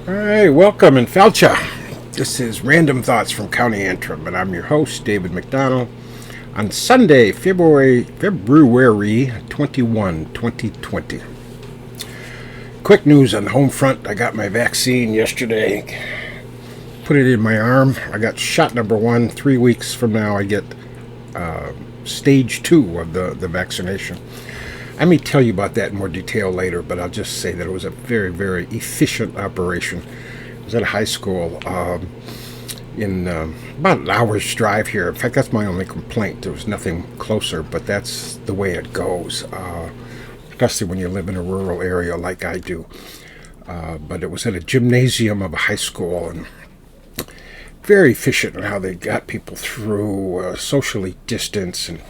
All right, welcome and Felcha. This is Random Thoughts from County Antrim, and I'm your host, David McDonnell, on Sunday, February 21, 2020. Quick news on the home front. I got my vaccine yesterday. Put it in my arm. I got shot number 1. 3 weeks from now, I get stage 2 of the vaccination. I may tell you about that in more detail later, but I'll just say that it was a very, very efficient operation. I was at a high school in about an hour's drive here. In fact, that's my only complaint. There was nothing closer, but that's the way it goes, especially when you live in a rural area like I do. But it was at a gymnasium of a high school, and very efficient in how they got people through, socially distanced, and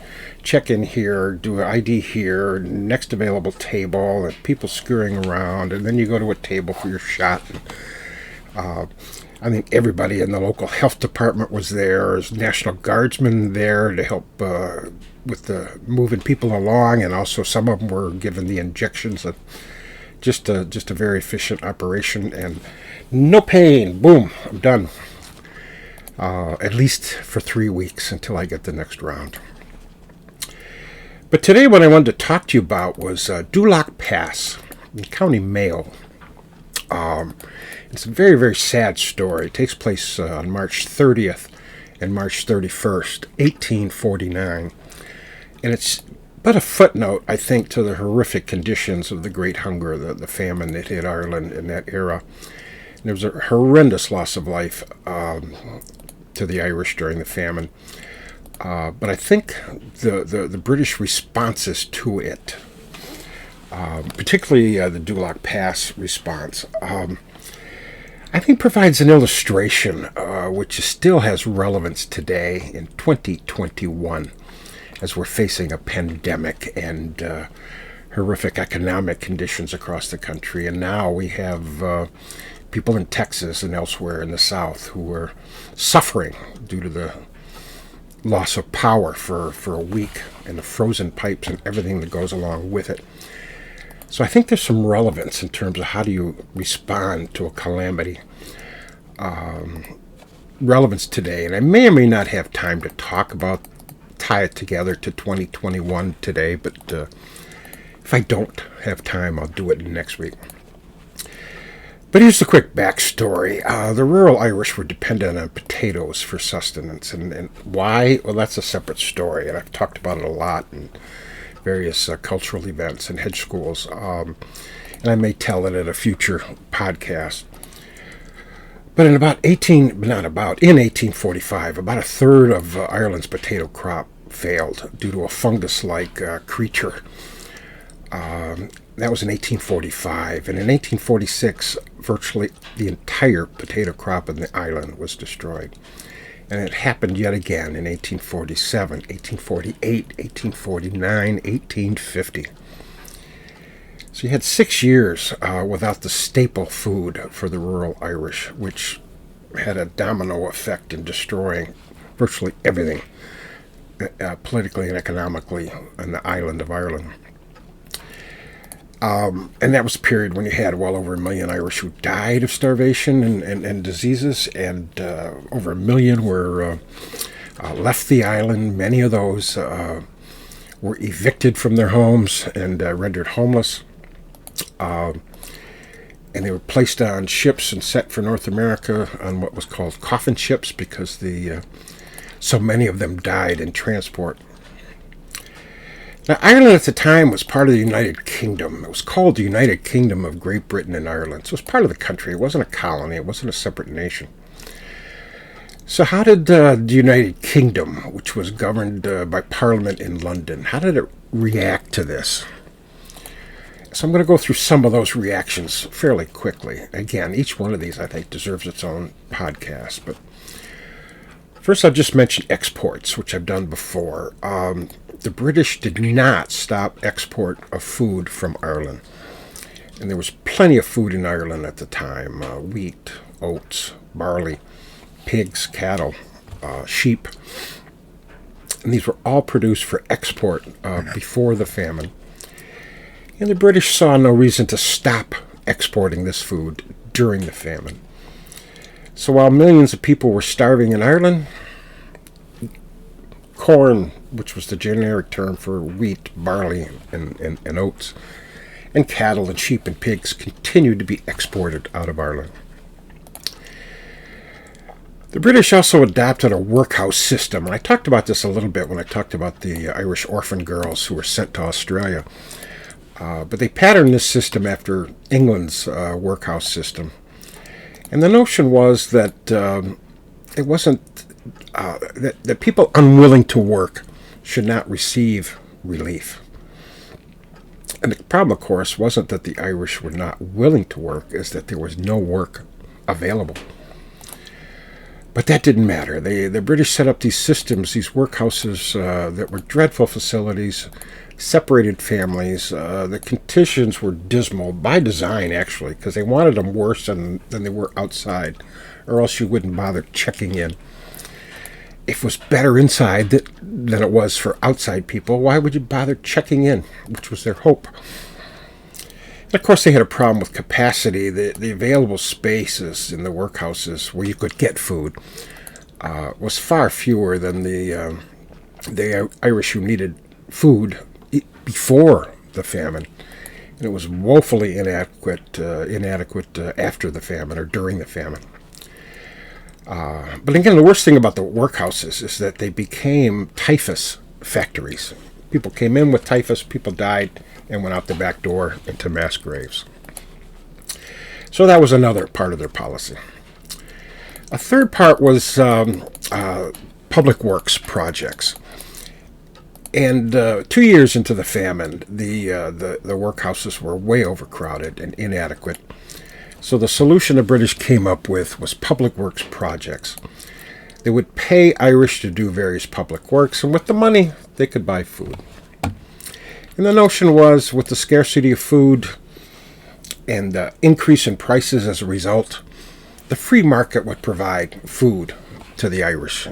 check in here, do an ID here, next available table, and people scurrying around, and then you go to a table for your shot. And, I think everybody in the local health department was there. There's National Guardsmen there to help with the moving people along, and also some of them were given the injections. Just a very efficient operation, and no pain. Boom, I'm done. At least for 3 weeks until I get the next round. But today what I wanted to talk to you about was Lough Pass in County Mayo. It's a very, very sad story. It takes place on March 30th and March 31st, 1849. And it's but a footnote, I think, to the horrific conditions of the Great Hunger, the famine that hit Ireland in that era. And there was a horrendous loss of life to the Irish during the famine. But I think the British responses to it, particularly the Lough Pass response, I think provides an illustration which still has relevance today in 2021 as we're facing a pandemic and horrific economic conditions across the country. And now we have people in Texas and elsewhere in the South who are suffering due to the loss of power for a week, and the frozen pipes and everything that goes along with it. So I think there's some relevance in terms of how do you respond to a calamity. Relevance today, and I may or may not have time to tie it together to 2021 today, but if I don't have time, I'll do it next week. But here's the quick backstory. The rural Irish were dependent on potatoes for sustenance. And why? Well, that's a separate story. And I've talked about it a lot in various cultural events and hedge schools. And I may tell it at a future podcast. But in 1845, about a third of Ireland's potato crop failed due to a fungus-like creature. That was in 1845, and in 1846, virtually the entire potato crop in the island was destroyed. And it happened yet again in 1847, 1848, 1849, 1850. So you had 6 years without the staple food for the rural Irish, which had a domino effect in destroying virtually everything politically and economically on the island of Ireland. And that was a period when you had well over 1 million Irish who died of starvation and diseases, and over 1 million were left the island. Many of those were evicted from their homes and rendered homeless. And they were placed on ships and set for North America on what was called coffin ships because so many of them died in transport. Now, Ireland at the time was part of the United Kingdom. It was called the United Kingdom of Great Britain and Ireland. So it was part of the country. It wasn't a colony. It wasn't a separate nation. So how did the United Kingdom, which was governed by Parliament in London, how did it react to this? So I'm going to go through some of those reactions fairly quickly. Again, each one of these, I think, deserves its own podcast. But first, I'll just mention exports, which I've done before. The British did not stop export of food from Ireland. And there was plenty of food in Ireland at the time. Wheat, oats, barley, pigs, cattle, sheep. And these were all produced for export before the famine. And the British saw no reason to stop exporting this food during the famine. So while millions of people were starving in Ireland, corn, which was the generic term for wheat, barley, and oats, and cattle and sheep and pigs continued to be exported out of Ireland. The British also adopted a workhouse system, and I talked about this a little bit when I talked about the Irish orphan girls who were sent to Australia. But they patterned this system after England's workhouse system. And the notion was that it wasn't that people unwilling to work should not receive relief. And the problem, of course, wasn't that the Irish were not willing to work, it's that there was no work available. But that didn't matter. The British set up these systems, these workhouses that were dreadful facilities, separated families. The conditions were dismal by design, actually, because they wanted them worse than they were outside, or else you wouldn't bother checking in. If it was better inside than it was for outside people, why would you bother checking in, which was their hope? And of course, they had a problem with capacity. The available spaces in the workhouses where you could get food was far fewer than the Irish who needed food before the famine. And it was woefully inadequate after the famine or during the famine. But again, the worst thing about the workhouses is that they became typhus factories. People came in with typhus, people died, and went out the back door into mass graves. So that was another part of their policy. A third part was public works projects. And 2 years into the famine, the workhouses were way overcrowded and inadequate. So the solution the British came up with was public works projects. They would pay Irish to do various public works, and with the money, they could buy food. And the notion was, with the scarcity of food and the increase in prices as a result, the free market would provide food to the Irish.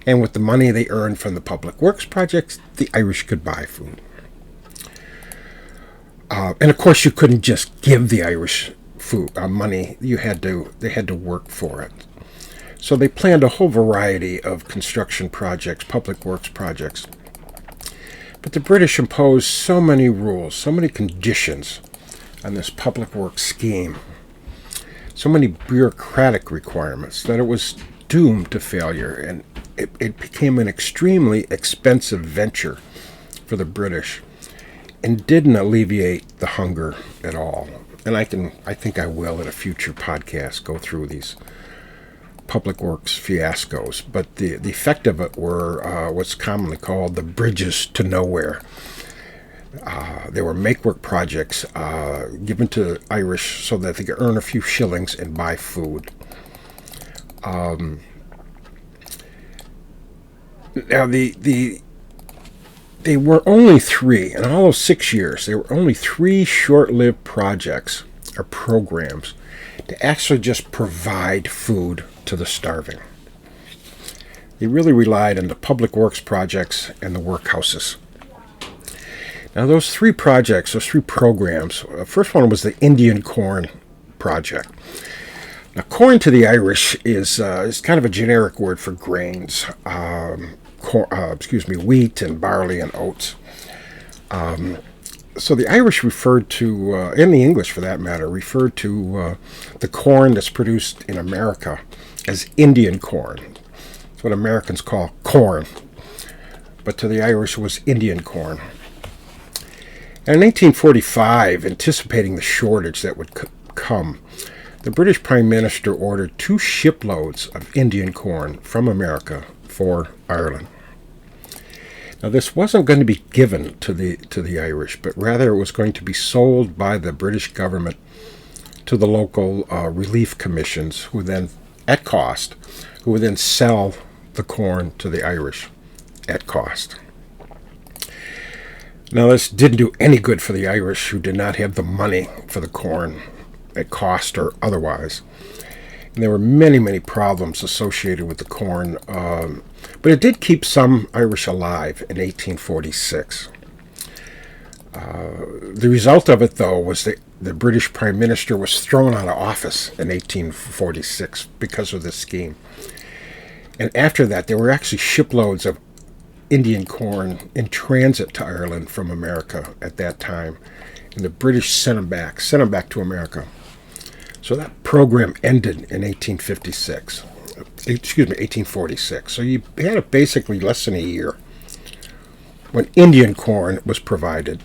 And with the money they earned from the public works projects, the Irish could buy food. And of course, you couldn't just give the Irish food money. They had to work for it. So they planned a whole variety of construction projects, public works projects. But the British imposed so many rules, so many conditions on this public works scheme, so many bureaucratic requirements that it was doomed to failure, and it became an extremely expensive venture for the British and didn't alleviate the hunger at all. And I think I will in a future podcast go through these public works fiascos, but the effect of it were what's commonly called the bridges to nowhere. They were make-work projects given to the Irish so that they could earn a few shillings and buy food. Now, they were only three, in all of 6 years, there were only three short-lived projects or programs to actually just provide food to the starving. They really relied on the public works projects and the workhouses. Now, those three projects, those three programs, the first one was the Indian Corn Project. Now, corn to the Irish is kind of a generic word for grains. Wheat and barley and oats. So the Irish referred to, and the English for that matter, referred to the corn that's produced in America as Indian corn. That's what Americans call corn. But to the Irish it was Indian corn. And in 1845, anticipating the shortage that would come, the British Prime Minister ordered 2 shiploads of Indian corn from America for Ireland. Now, this wasn't going to be given to the Irish, but rather it was going to be sold by the British government to the local relief commissions, who then, at cost, who would then sell the corn to the Irish at cost. Now, this didn't do any good for the Irish, who did not have the money for the corn at cost or otherwise. And there were many, many problems associated with the corn, but it did keep some Irish alive in 1846. The result of it, though, was the the British Prime Minister was thrown out of office in 1846 because of this scheme. And after that, there were actually shiploads of Indian corn in transit to Ireland from America at that time. And the British sent them back to America. So that program ended in 1846. So you had basically less than a year when Indian corn was provided,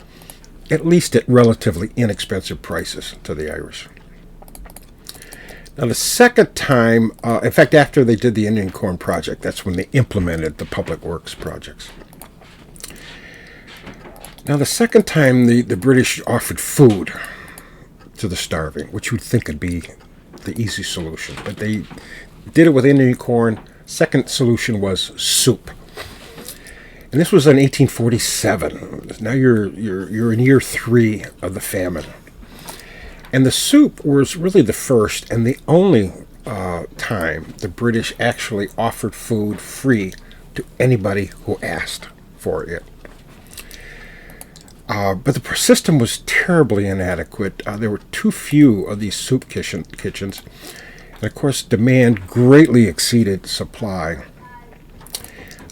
at least at relatively inexpensive prices to the Irish. Now, the second time, in fact, after they did the Indian Corn Project, that's when they implemented the public works projects. Now, the second time the British offered food to the starving, which you'd think would be the easy solution, but they did it with Indian corn. Second solution was soup. And this was in 1847. Now you're in year 3 of the famine. And the soup was really the first and the only time the British actually offered food free to anybody who asked for it. But the system was terribly inadequate. There were too few of these soup kitchens. And of course, demand greatly exceeded supply.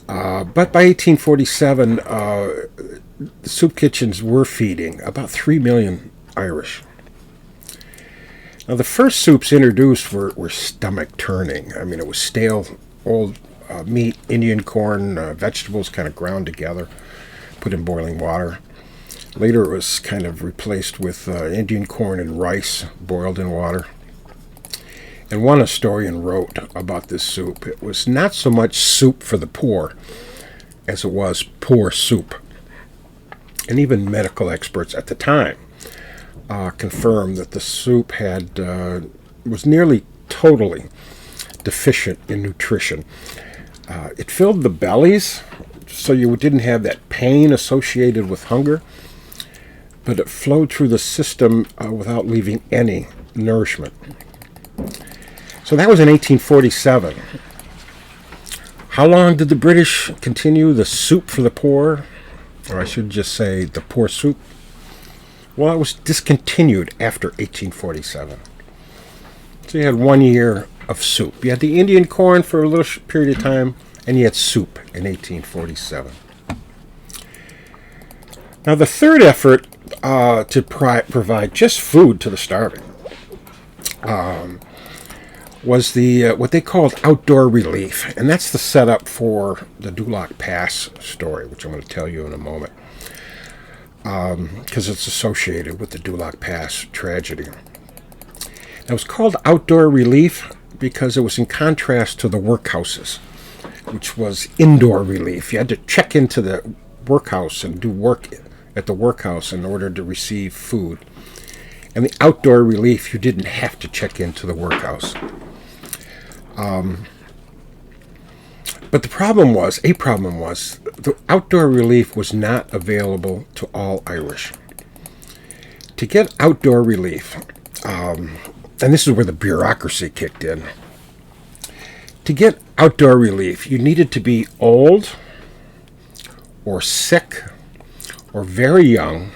But by 1847, the soup kitchens were feeding about 3 million Irish. Now, the first soups introduced were stomach-turning. I mean, it was stale, old meat, Indian corn, vegetables kind of ground together, put in boiling water. Later, it was kind of replaced with Indian corn and rice boiled in water. And one historian wrote about this soup. It was not so much soup for the poor as it was poor soup. And even medical experts at the time confirmed that the soup was nearly totally deficient in nutrition. It filled the bellies, so you didn't have that pain associated with hunger, but it flowed through the system without leaving any nourishment. So that was in 1847. How long did the British continue the soup for the poor? Or I should just say the poor soup? Well, it was discontinued after 1847. So you had 1 year of soup. You had the Indian corn for a little period of time, and you had soup in 1847. Now, the third effort to provide just food to the starving was what they called outdoor relief, and that's the setup for the Lough Pass story, which I'm going to tell you in a moment, because it's associated with the Lough Pass tragedy. It was called outdoor relief because it was in contrast to the workhouses, which was indoor relief. You had to check into the workhouse and do work at the workhouse in order to receive food. And the outdoor relief, you didn't have to check into the workhouse. But a problem was, the outdoor relief was not available to all Irish. To get outdoor relief, and this is where the bureaucracy kicked in, to get outdoor relief, you needed to be old or sick or very young,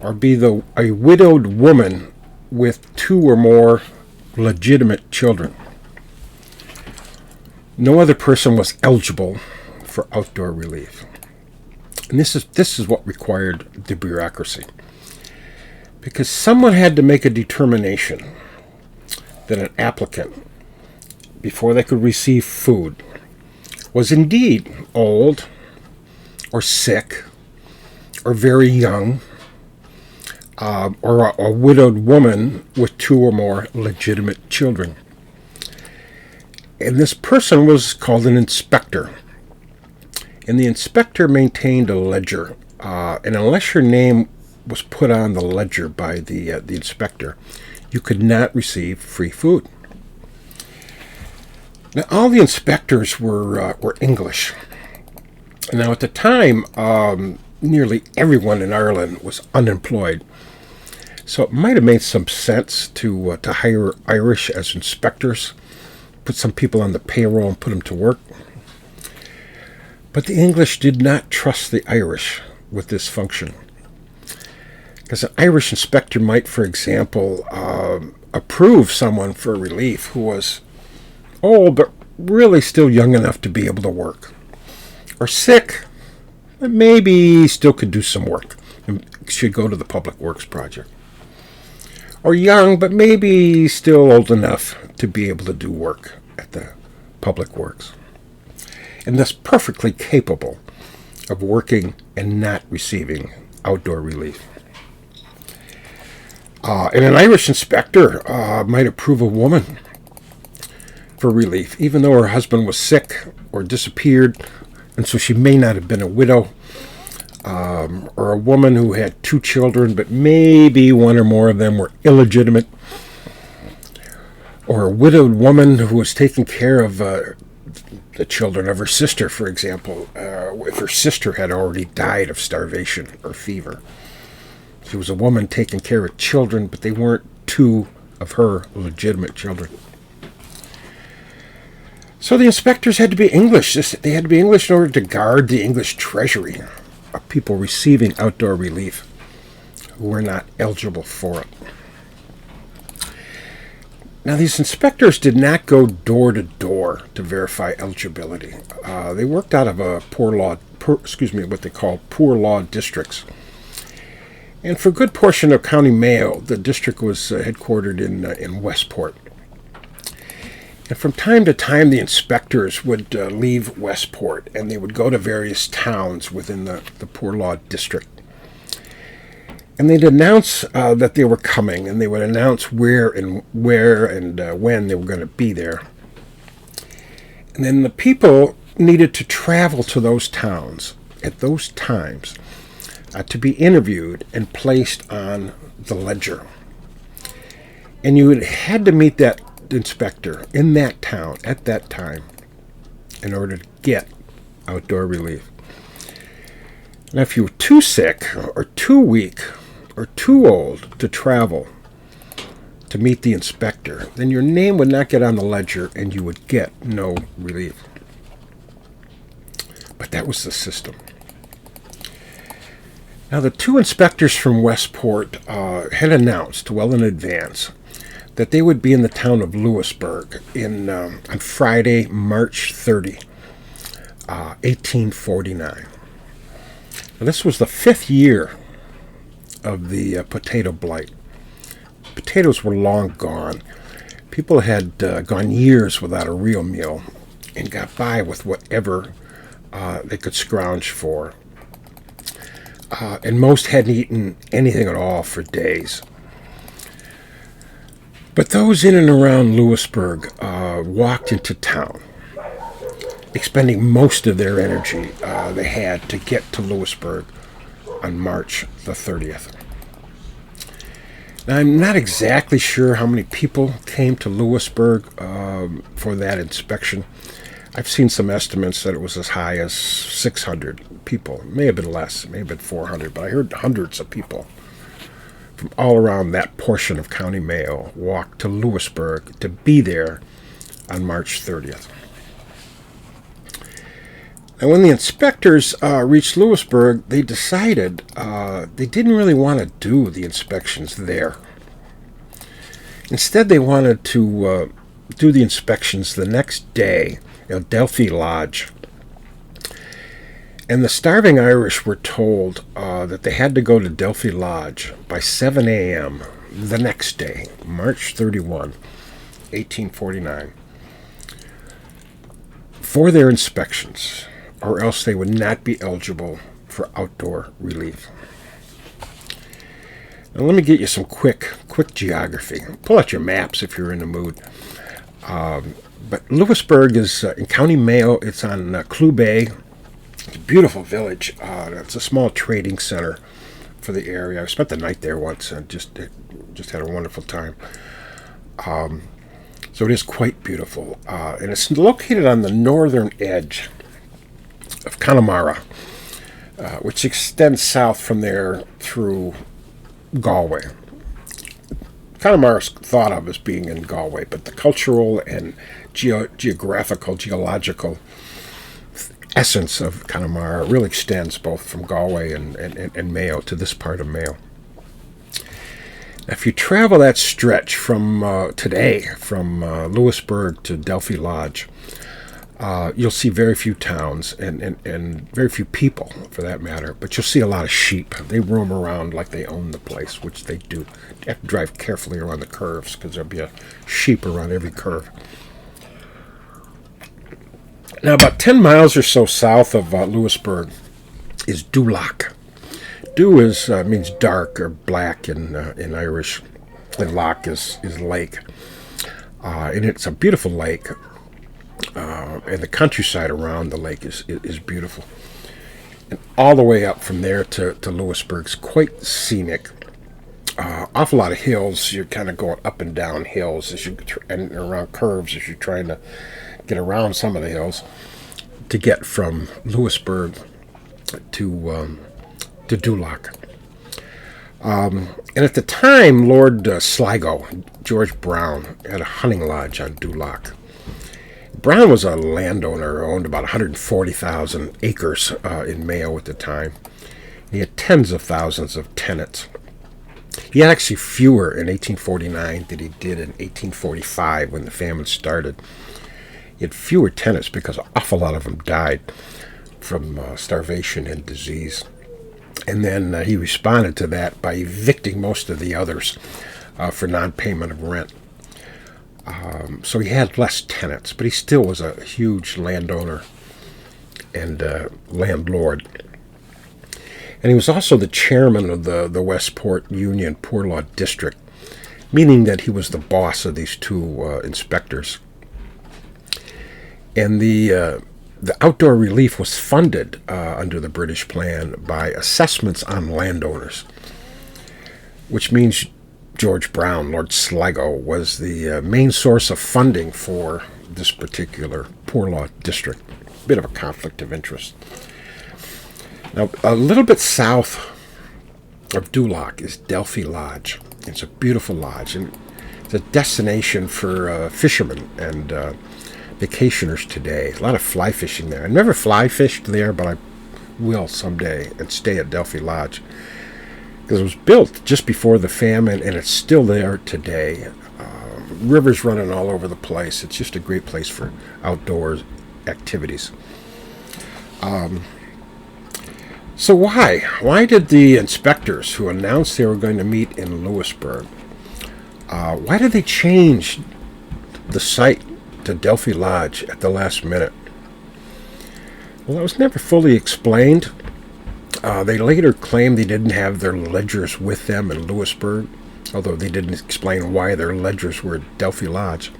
or be a widowed woman with 2 or more legitimate children. No other person was eligible for outdoor relief. And this is what required the bureaucracy. Because someone had to make a determination that an applicant, before they could receive food, was indeed old or sick or very young, or a widowed woman with 2 or more legitimate children. And this person was called an inspector. And the inspector maintained a ledger. And unless your name was put on the ledger by the inspector, you could not receive free food. Now, all the inspectors were English. Now, at the time, nearly everyone in Ireland was unemployed. So it might have made some sense to hire Irish as inspectors, put some people on the payroll and put them to work. But the English did not trust the Irish with this function. Because an Irish inspector might, for example, approve someone for relief who was old but really still young enough to be able to work, or sick but maybe still could do some work and should go to the public works project, or young but maybe still old enough to be able to do work at the public works, and thus perfectly capable of working and not receiving outdoor relief. And an Irish inspector might approve a woman for relief, even though her husband was sick or disappeared, and so she may not have been a widow, or a woman who had 2 children, but maybe one or more of them were illegitimate, or a widowed woman who was taking care of the children of her sister, for example, if her sister had already died of starvation or fever. She was a woman taking care of children, but they weren't 2 of her legitimate children. So the inspectors had to be English. They had to be English in order to guard the English treasury of people receiving outdoor relief who were not eligible for it. Now, these inspectors did not go door to door to verify eligibility. They worked out of what they call poor law districts. And for a good portion of County Mayo, the district was headquartered in Westport. And from time to time, the inspectors would leave Westport, and they would go to various towns within the poor law district. And they'd announce that they were coming, and they would announce where and when they were going to be there. And then the people needed to travel to those towns at those times to be interviewed and placed on the ledger. And you had to meet that inspector in that town at that time in order to get outdoor relief. Now, if you were too sick or too weak or too old to travel to meet the inspector, then your name would not get on the ledger and you would get no relief. But that was the system. Now, the 2 inspectors from Westport had announced well in advance that they would be in the town of Louisburg on Friday, March 30, 1849. Now, this was the 5th year of the potato blight. Potatoes were long gone. People had gone years without a real meal and got by with whatever they could scrounge for. And most hadn't eaten anything at all for days. But those in and around Louisburg walked into town, expending most of their energy they had to get to Louisburg on March the 30th. Now, I'm not exactly sure how many people came to Louisburg for that inspection. I've seen some estimates that it was as high as 600 people. It may have been less, it may have been 400, but I heard hundreds of people from all around that portion of County Mayo walked to Louisburg to be there on March 30th. And when the inspectors reached Louisburg, they decided they didn't really want to do the inspections there. Instead, they wanted to do the inspections the next day at Delphi Lodge. And the starving Irish were told that they had to go to Delphi Lodge by 7 a.m. the next day, March 31, 1849, for their inspections, or else they would not be eligible for outdoor relief. Now let me get you some quick geography. Pull out your maps if you're in the mood. But Louisburg is in County Mayo. It's on Clew Bay. It's a beautiful village. It's a small trading center for the area. I spent the night there once and just had a wonderful time. So it is quite beautiful. And it's located on the northern edge of Connemara, which extends south from there through Galway. Connemara is thought of as being in Galway, but the cultural and geological essence of Connemara really extends both from Galway and Mayo to this part of Mayo. If you travel that stretch from today, from Lewisburg to Delphi Lodge, you'll see very few towns and very few people, for that matter. But you'll see a lot of sheep. They roam around like they own the place, which they do. You have to drive carefully around the curves because there'll be a sheep around every curve. Now, about 10 miles or so south of Lewisburg is Lough. Dew means dark or black in Irish, and loch is lake. And it's a beautiful lake, and the countryside around the lake is beautiful. And all the way up from there to Lewisburg's quite scenic. Awful lot of hills. You're kind of going up and down hills and around curves as you're trying to get around some of the hills to get from Lewisburg to Lough. And at the time, Lord Sligo, George Brown, had a hunting lodge on Lough. Brown was a landowner, owned about 140,000 acres in Mayo at the time. He had tens of thousands of tenants. He had actually fewer in 1849 than he did in 1845 when the famine started. He had fewer tenants because an awful lot of them died from starvation and disease. And then he responded to that by evicting most of the others for non-payment of rent. So he had less tenants, but he still was a huge landowner and landlord. And he was also the chairman of the Westport Union Poor Law District, meaning that he was the boss of these two inspectors. And the outdoor relief was funded under the British plan by assessments on landowners, which means George Brown, Lord Sligo, was the main source of funding for this particular poor law district. Bit of a conflict of interest. Now, a little bit south of Lough is Delphi Lodge. It's a beautiful lodge, and it's a destination for fishermen and vacationers today. A lot of fly fishing there. I never fly fished there, but I will someday and stay at Delphi Lodge because it was built just before the famine, and it's still there today. Rivers running all over the place. It's just a great place for outdoor activities. So why did the inspectors who announced they were going to meet in Lewisburg, why did they change the site to Delphi Lodge at the last minute? Well, that was never fully explained. They later claimed they didn't have their ledgers with them in Lewisburg, although they didn't explain why their ledgers were at Delphi Lodge.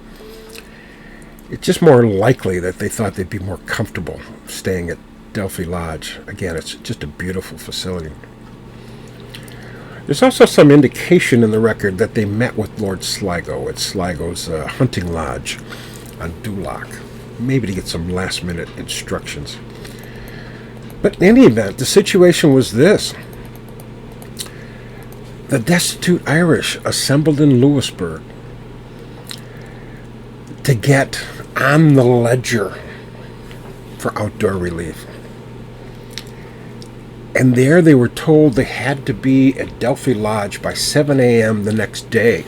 It's just more likely that they thought they'd be more comfortable staying at Delphi Lodge. Again, it's just a beautiful facility. There's also some indication in the record that they met with Lord Sligo at Sligo's hunting lodge on Lough, maybe to get some last-minute instructions. But in any event, the situation was this. The destitute Irish assembled in Lewisburg to get on the ledger for outdoor relief. And there they were told they had to be at Delphi Lodge by 7 a.m. the next day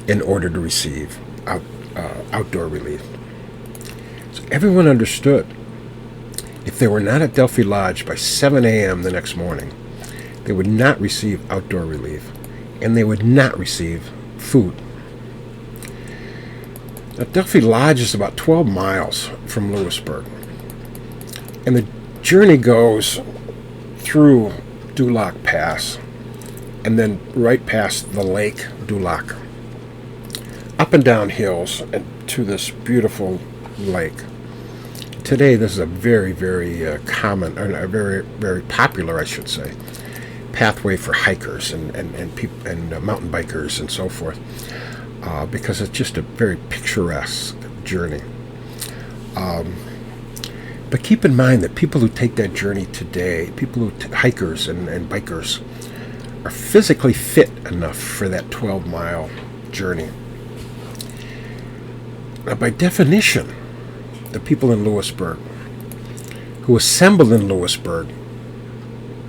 in order to receive outdoor relief. So everyone understood if they were not at Delphi Lodge by 7 a.m. the next morning, they would not receive outdoor relief, and they would not receive food. Now, Delphi Lodge is about 12 miles from Lewisburg, and the journey goes through Lough Pass and then right past the lake Lough, up and down hills and to this beautiful lake. Today, this is a very, very common, or a very, very popular, I should say, pathway for hikers and mountain bikers and so forth, because it's just a very picturesque journey. But keep in mind that people who take that journey today, hikers and bikers, are physically fit enough for that 12-mile journey. Now, by definition, the people in Lewisburg who assembled in Lewisburg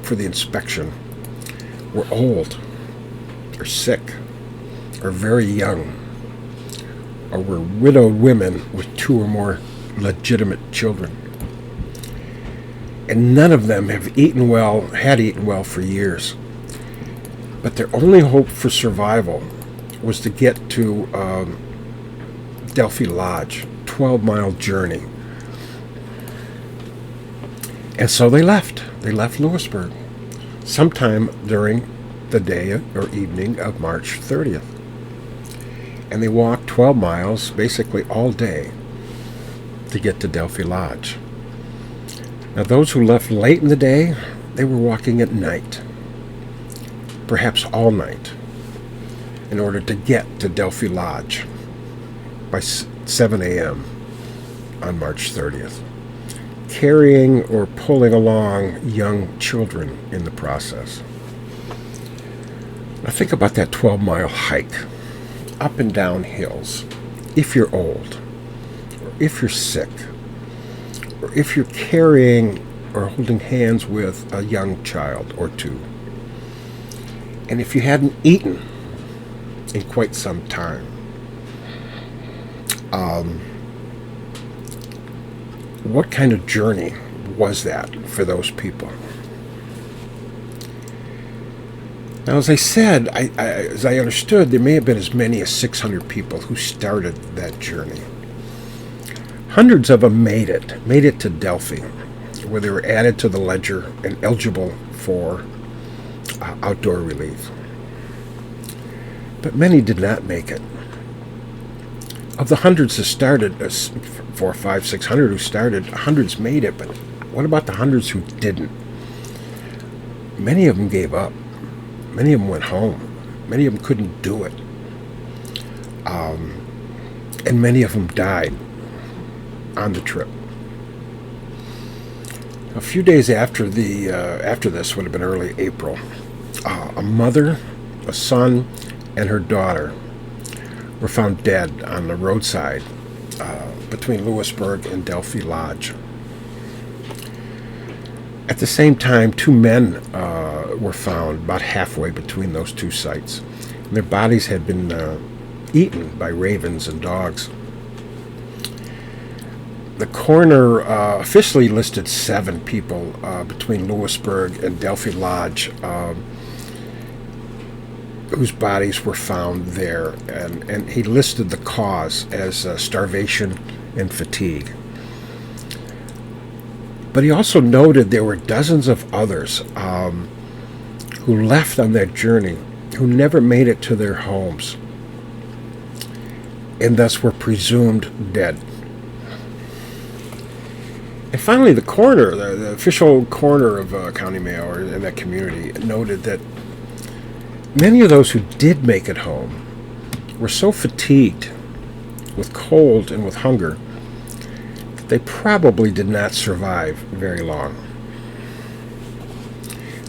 for the inspection were old, or sick, or very young, or were widowed women with 2 or more legitimate children. And none of them had eaten well for years. But their only hope for survival was to get to Delphi Lodge, 12-mile journey. And so they left. They left Lewisburg sometime during the day or evening of March 30th. And they walked 12 miles, basically all day, to get to Delphi Lodge. Now, those who left late in the day, they were walking at night, perhaps all night, in order to get to Delphi Lodge by 7 a.m. on March 30th, carrying or pulling along young children in the process. Now, think about that 12-mile hike, up and down hills, if you're old, or if you're sick, or if you're carrying or holding hands with a young child or 2. And if you hadn't eaten in quite some time, what kind of journey was that for those people? Now, as I said, as I understood, there may have been as many as 600 people who started that journey. Hundreds of them made it to Delphi, where they were added to the ledger and eligible for outdoor relief. But many did not make it. Of the hundreds that started, 400, 500, 600 who started, hundreds made it, but what about the hundreds who didn't? Many of them gave up. Many of them went home. Many of them couldn't do it. And many of them died on the trip. A few days after this, would have been early April, a mother, a son, and her daughter were found dead on the roadside between Lewisburg and Delphi Lodge. At the same time, 2 men were found about halfway between those 2 sites. And their bodies had been eaten by ravens and dogs. The coroner officially listed 7 people between Lewisburg and Delphi Lodge whose bodies were found there, and he listed the cause as starvation and fatigue. But he also noted there were dozens of others who left on that journey who never made it to their homes and thus were presumed dead. And finally, the coroner, the official coroner of County Mayo or in that community, noted that many of those who did make it home were so fatigued with cold and with hunger that they probably did not survive very long.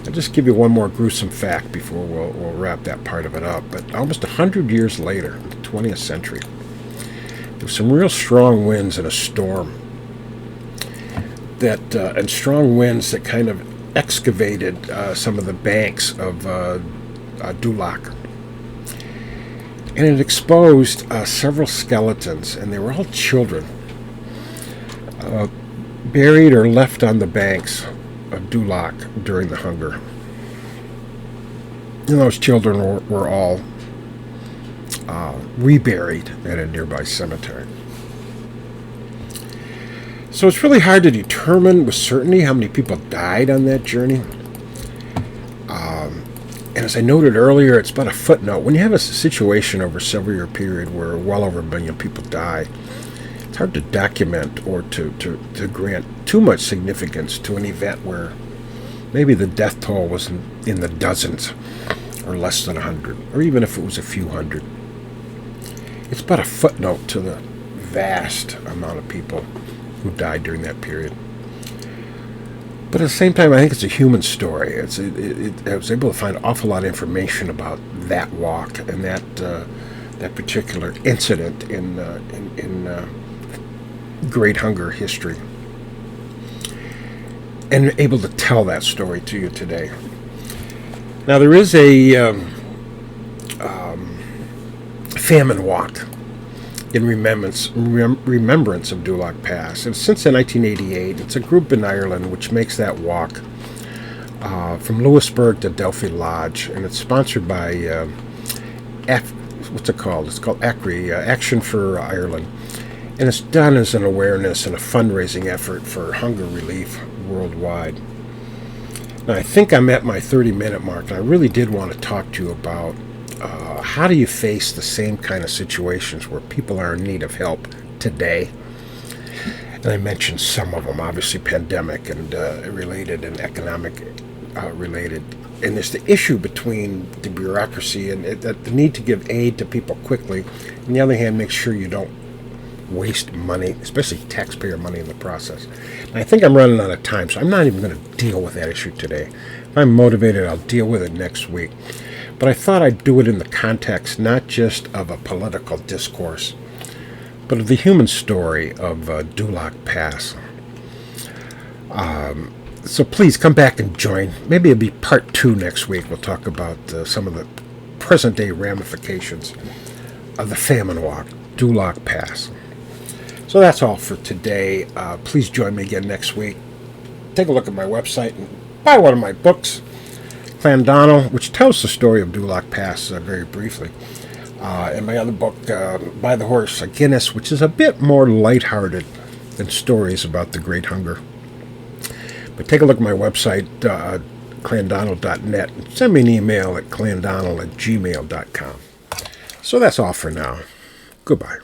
I'll just give you one more gruesome fact before we'll wrap that part of it up. But almost 100 years later, in the 20th century, there were some real strong winds and a storm and strong winds that kind of excavated some of the banks of Lough. And it exposed several skeletons, and they were all children, buried or left on the banks of Lough during the hunger. And those children were all reburied at a nearby cemetery. So it's really hard to determine with certainty how many people died on that journey. And as I noted earlier, it's about a footnote. When you have a situation over a several-year period where well over 1 million people die, it's hard to document or to grant too much significance to an event where maybe the death toll was in the dozens or less than 100, or even if it was a few hundred. It's but a footnote to the vast amount of people who died during that period. But at the same time, I think it's a human story. I was able to find an awful lot of information about that walk and that particular incident in Great Hunger history, and able to tell that story to you today. Now, there is a Famine Walk in remembrance of Lough Pass. And since 1988, it's a group in Ireland which makes that walk from Lewisburg to Delphi Lodge, and it's sponsored by what's it called? It's called ACRI, Action for Ireland, and it's done as an awareness and a fundraising effort for hunger relief worldwide. Now, I think I'm at my 30-minute mark, and I really did want to talk to you about how do you face the same kind of situations where people are in need of help today. And I mentioned some of them, obviously pandemic and related and economic related. And there's the issue between the bureaucracy and the need to give aid to people quickly. On the other hand, make sure you don't waste money, especially taxpayer money in the process. And I think I'm running out of time, so I'm not even going to deal with that issue today. If I'm motivated, I'll deal with it next week. But I thought I'd do it in the context not just of a political discourse, but of the human story of Lough Pass. So please come back and join. Maybe it'll be part 2 next week. We'll talk about some of the present-day ramifications of the Famine Walk, Lough Pass. So that's all for today. Please join me again next week. Take a look at my website and buy one of my books, McDonnell, which tells the story of Lough Pass very briefly. And my other book, By the Horse, a Guinness, which is a bit more lighthearted than stories about the Great Hunger. But take a look at my website, clandonnell.net, and send me an email at clandonnell@gmail.com. So that's all for now. Goodbye.